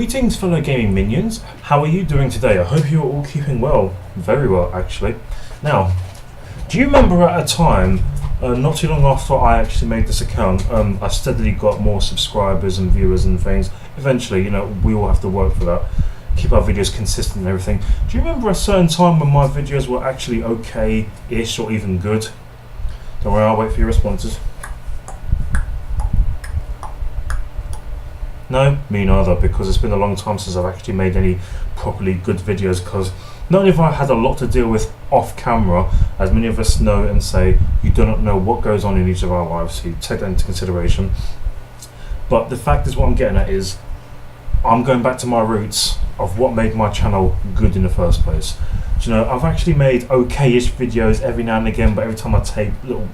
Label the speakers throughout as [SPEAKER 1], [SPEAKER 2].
[SPEAKER 1] Greetings fellow gaming minions, how are you doing today? I hope you're all keeping well, very well actually. Now, do you remember at a time, not too long after I actually made this account, I steadily got more subscribers and viewers and things. Eventually, you know, we all have to work for that, keep our videos consistent and everything. Do you remember a certain time when my videos were actually okay-ish or even good? Don't worry, I'll wait for your responses. No, me neither, because it's been a long time since I've actually made any properly good videos, because not only have I had a lot to deal with off camera, as many of us know and say, you do not know what goes on in each of our lives, so you take that into consideration. But the fact is, what I'm getting at is, I'm going back to my roots of what made my channel good in the first place. Do you know, I've actually made okay-ish videos every now and again, but every time I take little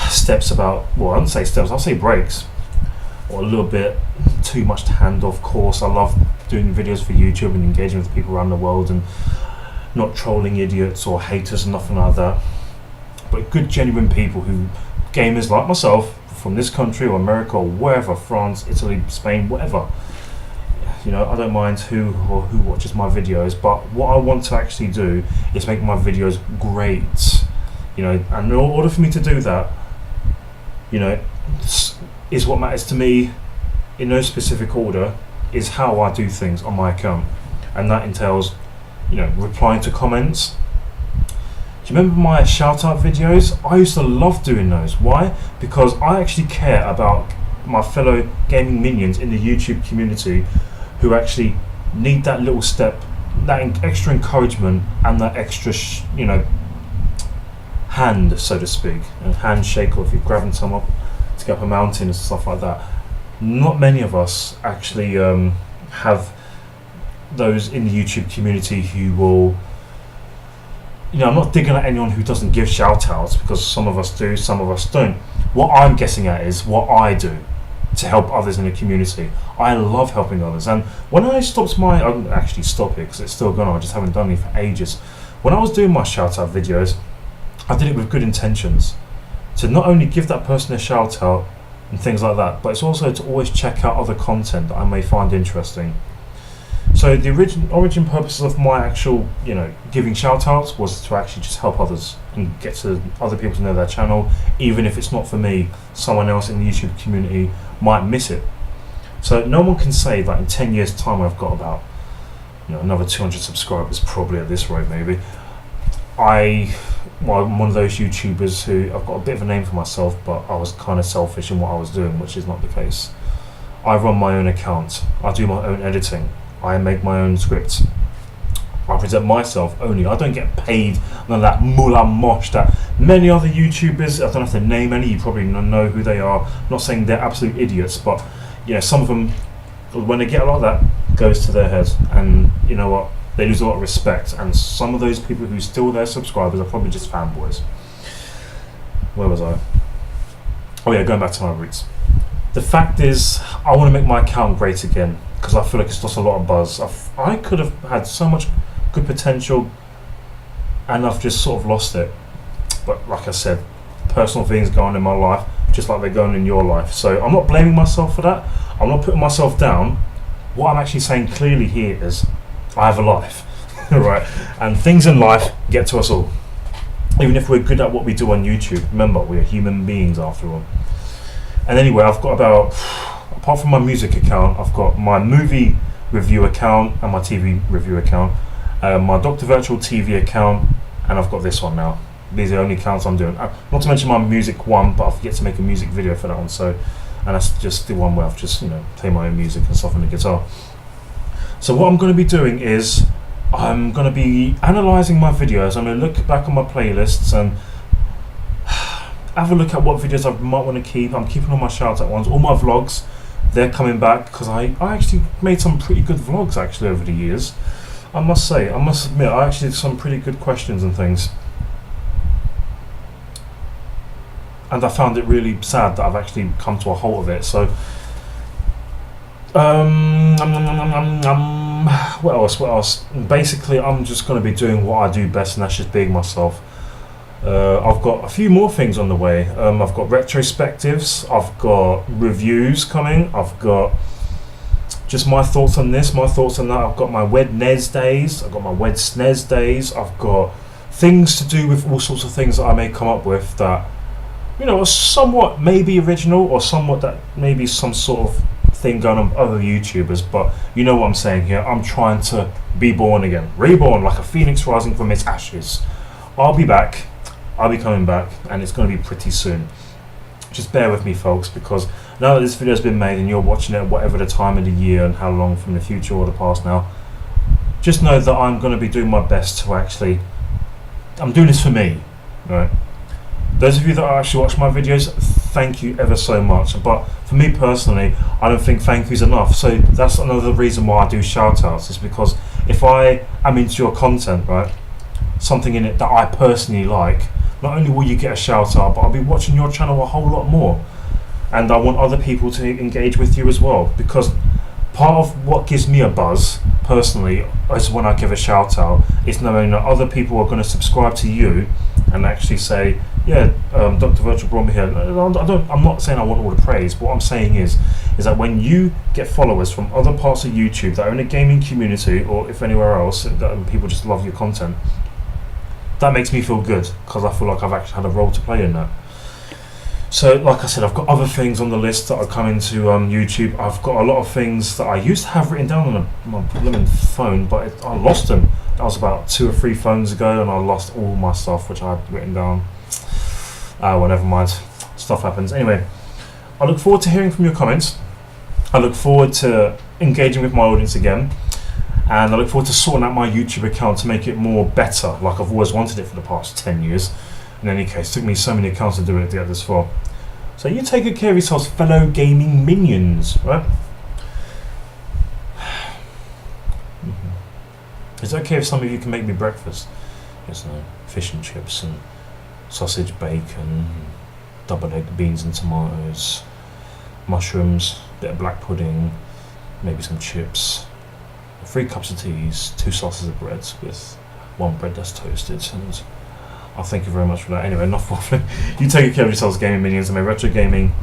[SPEAKER 1] steps about, well, I wouldn't say steps, I'll say breaks, or a little bit too much to handle. Of course, I love doing videos for YouTube and engaging with people around the world and not trolling idiots or haters and nothing like that, but good genuine people who, gamers like myself from this country or America or wherever, France, Italy, Spain, whatever, you know, I don't mind who watches my videos, but what I want to actually do is make my videos great, you know, and in order for me to do that, you know, is what matters to me in no specific order is how I do things on my account, and that entails, you know, replying to comments. Do you remember my shout out videos? I used to love doing those. Why? Because I actually care about my fellow gaming minions in the YouTube community who actually need that little step, that extra encouragement and that extra you know, hand, so to speak, a handshake, or if you're grabbing someone up to get up a mountain and stuff like that. Not many of us actually have those in the YouTube community who will, you know, I'm not digging at anyone who doesn't give shout outs, because some of us do, some of us don't. What I'm guessing at is what I do to help others in the community. I love helping others, and when I stopped I didn't actually stop it because it's still going on, I just haven't done it for ages. When I was doing my shout out videos, I did it with good intentions, to not only give that person a shout out and things like that, but it's also to always check out other content that I may find interesting. So the origin purposes of my actual, you know, giving shout outs was to actually just help others and get to other people to know their channel. Even if it's not for me, someone else in the YouTube community might miss it. So no one can say that in 10 years time I've got about, you know, another 200 subscribers probably at this rate maybe. Well, I'm one of those YouTubers who, I've got a bit of a name for myself, but I was kind of selfish in what I was doing, which is not the case. I run my own account, I do my own editing, I make my own scripts, I present myself only. I don't get paid none of that mullah mosh that many other YouTubers, I don't have to name any, you probably know who they are. I'm not saying they're absolute idiots, but you know, some of them, when they get a lot of that, goes to their heads, and you know what, they lose a lot of respect, and some of those people who steal their subscribers are probably just fanboys. Where was I? Oh yeah, going back to my roots. The fact is, I want to make my account great again, because I feel like it's lost a lot of buzz. I could have had so much good potential, and I've just sort of lost it. But like I said, personal things go on in my life, just like they're going in your life. So I'm not blaming myself for that. I'm not putting myself down. What I'm actually saying clearly here is, I have a life, right? And things in life get to us all. Even if we're good at what we do on YouTube, remember, we are human beings after all. And anyway, I've got about, apart from my music account, I've got my movie review account and my TV review account, my Dr. Virtual TV account, and I've got this one now. These are the only accounts I'm doing. Not to mention my music one, but I've yet to make a music video for that one. So, and that's just the one where I've just, you know, play my own music and stuff on the guitar. So what I'm going to be doing is, I'm going to be analysing my videos. I'm going to look back on my playlists and have a look at what videos I might want to keep. I'm keeping all my shout out ones, all my vlogs, they're coming back, because I actually made some pretty good vlogs actually over the years. I must say, I must admit, I actually did some pretty good questions and things. And I found it really sad that I've actually come to a halt of it. So what else? Basically, I'm just going to be doing what I do best, and that's just being myself. I've got a few more things on the way. I've got retrospectives, I've got reviews coming, I've got just my thoughts on this, my thoughts on that. I've got my WED-NES days, I've got my WED-SNES days, I've got things to do with all sorts of things that I may come up with that, you know, are somewhat maybe original, or somewhat that maybe some sort of thing going on with other YouTubers. But you know what I'm saying here, I'm trying to be born again, reborn like a phoenix rising from its ashes. I'll be back, I'll be coming back, and it's going to be pretty soon. Just bear with me, folks, because now that this video has been made and you're watching it at whatever the time of the year and how long from the future or the past now, just know that I'm going to be doing my best to actually, I'm doing this for me, right? Those of you that actually watch my videos, thank you ever so much. But for me personally, I don't think thank you's enough. So that's another reason why I do shout outs, is because if I am into your content, right, something in it that I personally like, not only will you get a shout out, but I'll be watching your channel a whole lot more. And I want other people to engage with you as well, because part of what gives me a buzz personally is when I give a shout out, is knowing that other people are going to subscribe to you and actually say, yeah, Dr. Virtual brought me here. I'm not saying I want all the praise, but what I'm saying is that when you get followers from other parts of YouTube that are in the gaming community, or if anywhere else, that people just love your content, that makes me feel good, because I feel like I've actually had a role to play in that. So, like I said, I've got other things on the list that are coming to YouTube. I've got a lot of things that I used to have written down on my blooming phone, but I lost them. That was about 2 or 3 phones ago, and I lost all my stuff which I had written down. Well, never mind. Stuff happens. Anyway, I look forward to hearing from your comments. I look forward to engaging with my audience again. And I look forward to sorting out my YouTube account to make it more better, like I've always wanted it for the past 10 years. In any case, it took me so many accounts to do it to get this far. So you take good care of yourselves, fellow gaming minions, right? It's okay if some of you can make me breakfast. There's no fish and chips and sausage, bacon, double egg, beans and tomatoes, mushrooms, bit of black pudding, maybe some chips, 3 cups of teas, 2 slices of bread with 1 bread that's toasted, and I'll thank you very much for that. Anyway, enough waffling. You take care of yourselves, gaming minions, and may retro gaming